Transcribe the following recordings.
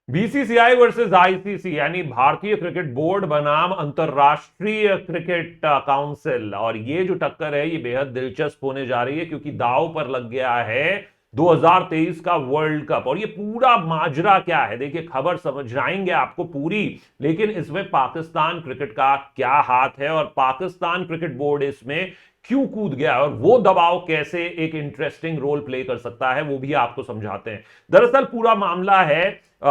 BCCI versus ICC यानी भारतीय cricket board बनाम अंतरराष्ट्रीय क्रिकेट काउंसिल, और ये जो टक्कर है ये बेहद दिलचस्प होने जा रही है क्योंकि दांव पर लग गया है 2023 का वर्ल्ड कप। और ये पूरा माजरा क्या है, देखिए खबर समझाएंगे आपको पूरी, लेकिन इसमें पाकिस्तान क्रिकेट का क्या हाथ है और पाकिस्तान क्रिकेट बोर्ड इसमें क्यों कूद गया और वो दबाव कैसे एक इंटरेस्टिंग रोल प्ले कर सकता है वो भी आपको समझाते हैं। दरअसल पूरा मामला है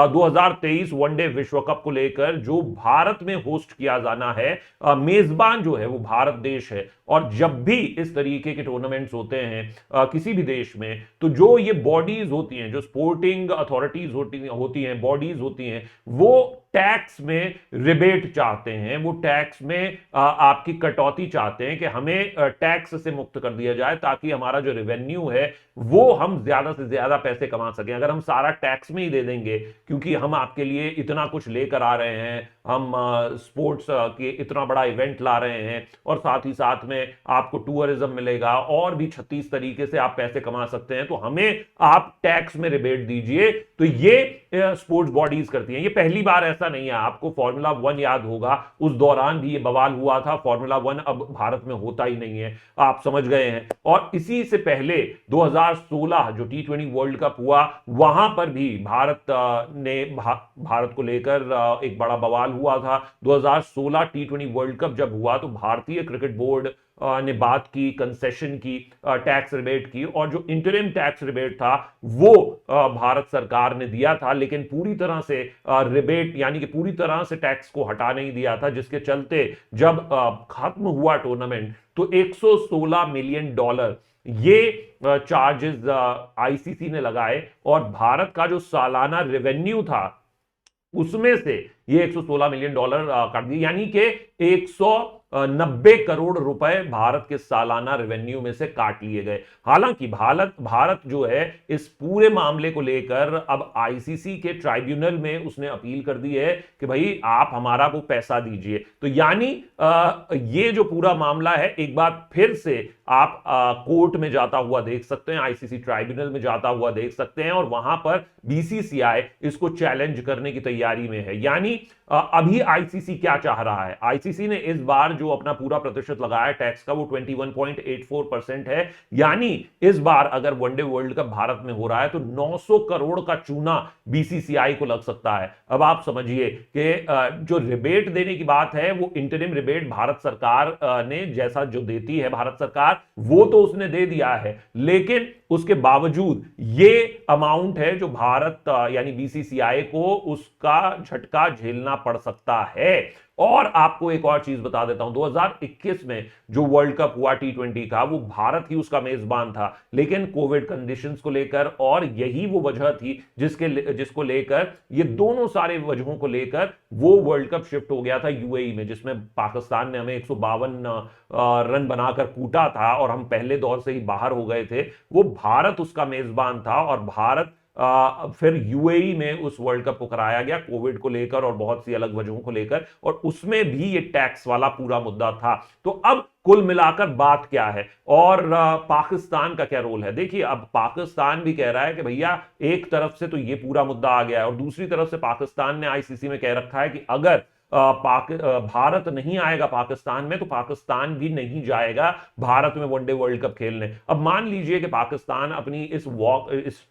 2023 वनडे विश्व कप को लेकर, जो भारत में होस्ट किया जाना है। मेजबान जो है वो भारत देश है, और जब भी इस तरीके के टूर्नामेंट्स होते हैं किसी भी देश में, तो जो ये बॉडीज होती हैं, जो स्पोर्टिंग अथॉरिटीज होती हैं, बॉडीज होती हैं, वो टैक्स में रिबेट चाहते हैं, वो टैक्स में आपकी कटौती चाहते हैं कि हमें टैक्स से मुक्त कर दिया जाए ताकि हमारा जो रेवेन्यू है वो हम ज्यादा से ज्यादा पैसे कमा सकें। अगर हम सारा टैक्स में ही दे देंगे क्योंकि हम आपके लिए इतना कुछ लेकर आ रहे हैं, हम स्पोर्ट्स के इतना बड़ा इवेंट ला रहे हैं और साथ ही साथ में आपको टूरिज्म मिलेगा और भी 36 तरीके से आप पैसे कमा सकते हैं, तो हमें आप टैक्स में रिबेट दीजिए। तो ये स्पोर्ट्स बॉडीज करती हैं। ये पहली बार ऐसा नहीं है, आपको फॉर्मूला 1 याद होगा, उस दौरान भी ये बवाल हुआ था। फॉर्मूला 1 अब भारत में होता ही नहीं है, आप समझ गए हैं। और इसी से पहले 2016 जो T20 वर्ल्ड कप हुआ, वहां पर भी भारत को लेकर एक बड़ा बवाल हुआ था। 2016 T20 वर्ल्ड कप जब हुआ तो भारतीय क्रिकेट बोर्ड ने बात की, कंसेशन की, टैक्स रिबेट की, और जो इंटरिम टैक्स रिबेट था वो भारत सरकार ने दिया था, लेकिन पूरी तरह से रिबेट यानी कि पूरी तरह से टैक्स को हटा नहीं दिया था, जिसके चलते जब खत्म हुआ टूर्नामेंट तो $116 मिलियन ये चार्जेस आईसीसी ने लगाए, और भारत का जो सालाना रेवेन्यू था उसमें से ये $116 मिलियन काट दिए, यानी कि 190 करोड़ रुपए भारत के सालाना रेवेन्यू में से काट लिए गए। हालांकि भारत जो है इस पूरे मामले को लेकर अब आईसीसी के ट्राइब्यूनल में उसने अपील कर दी है कि भाई आप हमारा वो पैसा दीजिए। तो यानी ये जो पूरा मामला है एक बार फिर से आप कोर्ट में जाता हुआ देख सकते हैं, आईसीसी ट्राइब्यूनल में जाता हुआ देख सकते हैं, और वहां पर बीसीसीआई इसको चैलेंज करने की तैयारी में है। यानी अभी आईसीसी क्या चाह रहा है, आईसीसी ने इस बार जो अपना पूरा प्रतिशत लगाया टैक्स का वो 21.84% है। यानी इस बार अगर वनडे वर्ल्ड कप भारत में हो रहा है तो 900 करोड़ का चूना बीसीसीआई को लग सकता है। अब आप समझिए कि जो रिबेट देने की बात है वो इंटरिम रिबेट भारत सरकार ने जैसा जो देती है भारत सरकार, वो तो उसने दे दिया है, लेकिन उसके बावजूद ये अमाउंट है जो भारत यानी बीसीसीआई को उसका झटका झेलना पड़ सकता है। और आपको एक और चीज बता देता हूं, 2021 में जो वर्ल्ड कप हुआ T20 का, वो भारत ही उसका मेजबान था, लेकिन कोविड कंडीशंस को लेकर, और यही वो वजह थी जिसको लेकर ये दोनों सारे वजहों को लेकर वो वर्ल्ड कप शिफ्ट हो गया था यूएई में, जिसमें पाकिस्तान ने हमें 152 रन बनाकर कूटा था और हम पहले दौर से ही बाहर हो गए थे। वो भारत उसका मेजबान था, और भारत फिर यूएई में उस वर्ल्ड कप को कराया गया कोविड को लेकर और बहुत सी अलग वजहों को लेकर, और उसमें भी ये टैक्स वाला पूरा मुद्दा था। तो अब कुल मिलाकर बात क्या है और पाकिस्तान का क्या रोल है, देखिए अब पाकिस्तान भी कह रहा है कि भैया एक तरफ से तो ये पूरा मुद्दा आ गया है, और दूसरी तरफ से पाकिस्तान ने आईसीसी में कह रखा है कि अगर भारत नहीं आएगा पाकिस्तान में तो पाकिस्तान भी नहीं जाएगा भारत में वनडे वर्ल्ड कप खेलने। अब मान लीजिए कि पाकिस्तान अपनी इस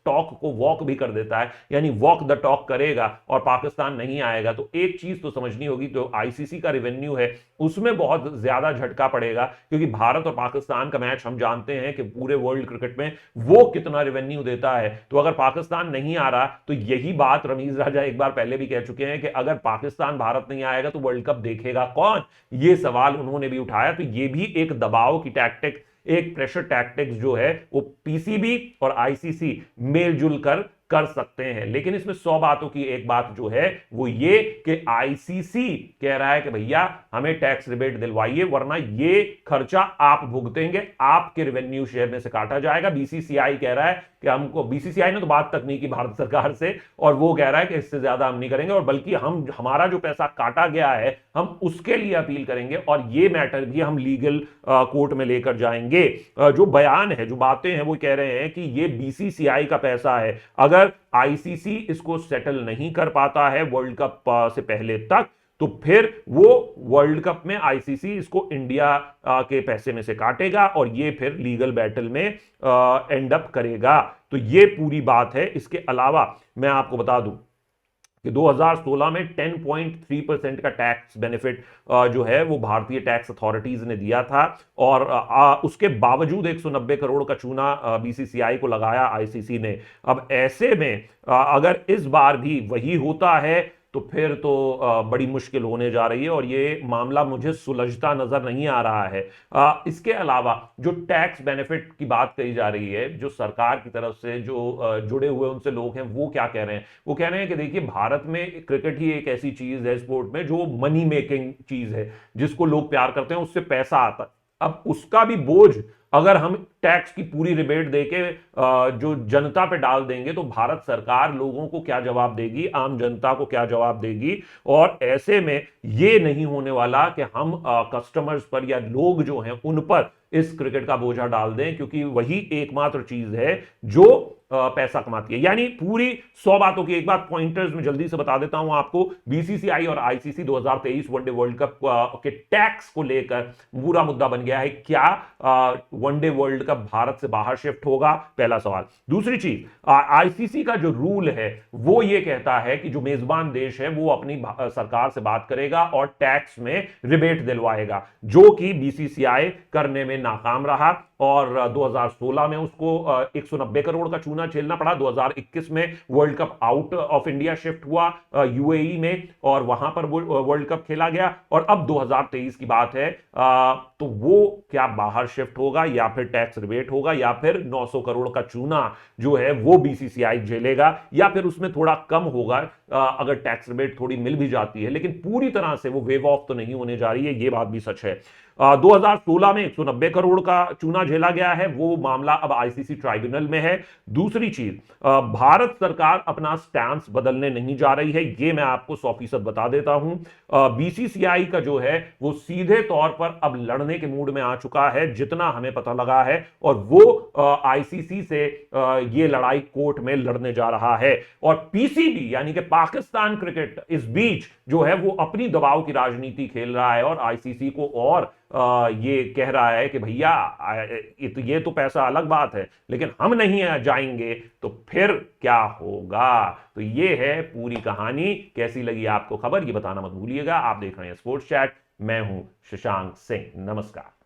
टॉक को वॉक भी कर देता है, यानी वॉक द टॉक करेगा और पाकिस्तान नहीं आएगा, तो एक चीज तो समझनी होगी, तो आईसीसी का रेवेन्यू है उसमें बहुत ज्यादा झटका पड़ेगा, क्योंकि भारत और पाकिस्तान का मैच हम जानते हैं कि पूरे वर्ल्ड क्रिकेट में वो कितना रेवेन्यू देता है। तो अगर पाकिस्तान नहीं आ रहा, तो यही बात रमीज राजा एक बार पहले भी कह चुके हैं कि अगर पाकिस्तान भारत नहीं आएगा तो वर्ल्ड कप देखेगा कौन, ये सवाल उन्होंने भी उठाया। तो ये भी एक दबाव की टैक्टिक, एक प्रेशर टैक्टिक्स जो है वो पीसीबी और आईसीसी मिलजुल कर सकते हैं। लेकिन इसमें 100 बातों की एक बात जो है वो ये कि आईसीसी कह रहा है कि भैया हमें टैक्स रिबेट दिलवाइए, वरना ये खर्चा आप भुगतेंगे, आपके रेवेन्यू शेयर में से काटा जाएगा। बीसीसीआई कह रहा है कि हमको, बीसीसीआई ने तो बात तक नहीं की भारत सरकार से, और वो कह रहा है कि इससे ज्यादा हम नहीं करेंगे, और बल्कि हमारा जो पैसा काटा गया है हम उसके लिए अपील करेंगे, और ये मैटर भी हम लीगल कोर्ट में लेकर जाएंगे। जो बयान है, जो बातें हैं, वो कह रहे हैं कि ये बीसीसीआई का पैसा है, अगर अगर आईसीसी इसको सेटल नहीं कर पाता है वर्ल्ड कप से पहले तक, तो फिर वो वर्ल्ड कप में आईसीसी इसको इंडिया के पैसे में से काटेगा और ये फिर लीगल बैटल में एंड अप करेगा। तो ये पूरी बात है। इसके अलावा मैं आपको बता दूं कि 2016 में 10.3% का टैक्स बेनिफिट जो है वो भारतीय टैक्स अथॉरिटीज ने दिया था, और उसके बावजूद 190 करोड़ का चूना बीसीसीआई को लगाया आईसीसी ने। अब ऐसे में अगर इस बार भी वही होता है तो फिर तो बड़ी मुश्किल होने जा रही है, और ये मामला मुझे सुलझता नजर नहीं आ रहा है। इसके अलावा जो टैक्स बेनिफिट की बात कही जा रही है, जो सरकार की तरफ से जो जुड़े हुए उनसे लोग हैं वो क्या कह रहे हैं, वो कह रहे हैं कि देखिए भारत में क्रिकेट ही एक ऐसी चीज है स्पोर्ट में जो मनी मेकिंग चीज है, जिसको लोग प्यार करते हैं, उससे पैसा आता है। अब उसका भी बोझ अगर हम टैक्स की पूरी रिबेट देके जो जनता पे डाल देंगे तो भारत सरकार लोगों को क्या जवाब देगी, आम जनता को क्या जवाब देगी। और ऐसे में ये नहीं होने वाला कि हम कस्टमर्स पर या लोग जो हैं उन पर इस क्रिकेट का बोझा डाल दें, क्योंकि वही एकमात्र चीज है जो पैसा कमाती है। यानी पूरी 100 बातों की एक बात पॉइंटर्स में जल्दी से बता देता हूं आपको। बीसीसीआई और आईसीसी 2023 वनडे वर्ल्ड कप के टैक्स को लेकर पूरा मुद्दा बन गया है। क्या वनडे वर्ल्ड कप भारत से बाहर शिफ्ट होगा, पहला सवाल। दूसरी चीज, आईसीसी का जो रूल है वो ये कहता है कि जो मेजबान देश है वो अपनी सरकार से बात करेगा और टैक्स में रिबेट दिलवाएगा, जो कि बीसीसीआई करने में नाकाम रहा, और 2016 में उसको 190 करोड़ का चूना झेलना पड़ा। 2021 में world cup out of India shift हुआ यूएई में, और वहां पर वर्ल्ड कप खेला गया। और अब 2023 की बात है, तो वो क्या बाहर शिफ्ट होगा, या फिर टैक्स रिबेट होगा, या फिर 900 करोड़ का चूना जो है वो बीसीसीआई झेलेगा, या फिर उसमें थोड़ा कम होगा अगर टैक्स रिबेट थोड़ी मिल भी जाती है, लेकिन पूरी तरह से वो वेव ऑफ तो नहीं होने जा रही है, ये बात भी सच है। 2016 में 190 करोड़ का चूना झेला गया है, वो मामला अब आईसीसी ट्राइब्यूनल में है। दूसरी चीज, भारत सरकार अपना स्टैंस बदलने नहीं जा रही है, ये मैं आपको 100% बता देता हूं। बीसीसीआई का जो है वो सीधे तौर पर अब लड़ने के मूड में आ चुका है, जितना हमें पता लगा है, और वो आईसीसी से ये लड़ाई कोर्ट में लड़ने जा रहा है। और पीसीबी यानी कि पाकिस्तान क्रिकेट इस बीच जो है वो अपनी दबाव की राजनीति खेल रहा है, और आईसीसी को और ये कह रहा है कि भैया ये तो पैसा अलग बात है, लेकिन हम नहीं जाएंगे तो फिर क्या होगा। तो ये है पूरी कहानी। कैसी लगी आपको खबर, ये बताना मत भूलिएगा। आप देख रहे हैं स्पोर्ट्स चैट, मैं हूं शशांक सिंह। नमस्कार।